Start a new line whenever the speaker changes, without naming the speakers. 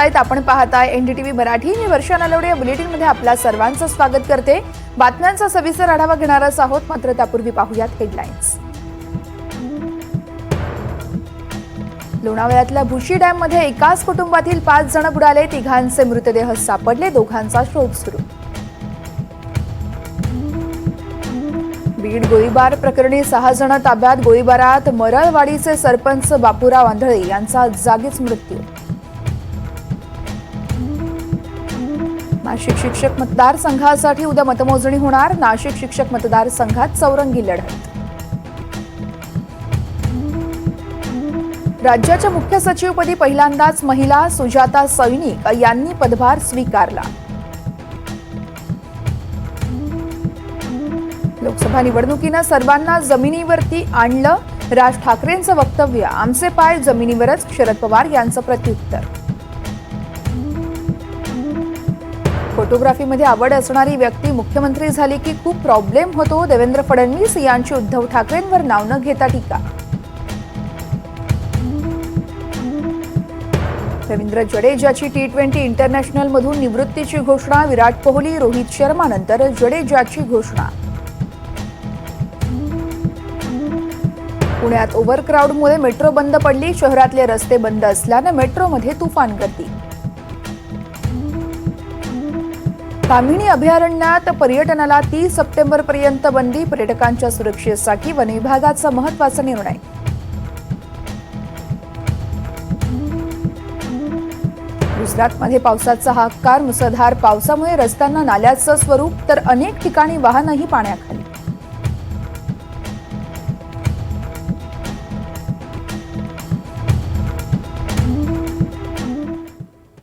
आपण पाहताय एनडीटीव्ही मराठी. मी वर्षा नलवडे या बुलेटिनमध्ये आपल्या सर्वांचं स्वागत करते. बातम्यांचा सविस्तर आढावा घेणारच आहोत, मात्र त्यापूर्वी पाहूयात हेडलाईन्स. लोणावळ्यातल्या भुशी डॅममध्ये एकाच कुटुंबातील 5 जण बुडाले. 3घांचे मृतदेह सापडले. 2घांचा शोध सुरू. बीड गोळीबार प्रकरणी 6 जण ताब्यात. गोळीबारात मरळवाडीचे सरपंच बापूराव आंधळे यांचा जागीच मृत्यू. नाशिक शिक्षक मतदारसंघासाठी उद्या मतमोजणी होणार. नाशिक शिक्षक मतदारसंघात चौरंगी लढत. राज्याच्या मुख्य सचिवपदी पहिल्यांदाच महिला सुजाता सैनिक यांनी पदभार स्वीकारला. लोकसभा निवडणुकीनं सर्वांना जमिनीवरती आणलं. राज ठाकरेंचं वक्तव्य, आमचे पाय जमिनीवरच. शरद पवार यांचं प्रत्युत्तर. फोटोग्राफीमध्ये आवड असणारी व्यक्ती मुख्यमंत्री झाली की खूप प्रॉब्लेम होतो. देवेंद्र फडणवीस यांची उद्धव ठाकरेंवर नाव न घेता टीका. रवींद्र जडेजाची T20 इंटरनॅशनलमधून निवृत्तीची घोषणा. विराट कोहली, रोहित शर्मानंतर जडेजाची घोषणा. पुण्यात ओव्हरक्राऊडमुळे मेट्रो बंद पडली. शहरातले रस्ते बंद असल्याने मेट्रोमध्ये तुफान गर्दी. कामिणी अभयारण्यात पर्यटनाला 30 सप्टेंबरपर्यंत बंदी. पर्यटकांच्या सुरक्षेसाठी वन विभागाचा महत्त्वाचा निर्णय. गुजरातमध्ये पावसाचा हाहाकार. मुसळधार पावसामुळे रस्त्यांना नाल्याचं स्वरूप, तर अनेक ठिकाणी वाहनही पाण्याखाली.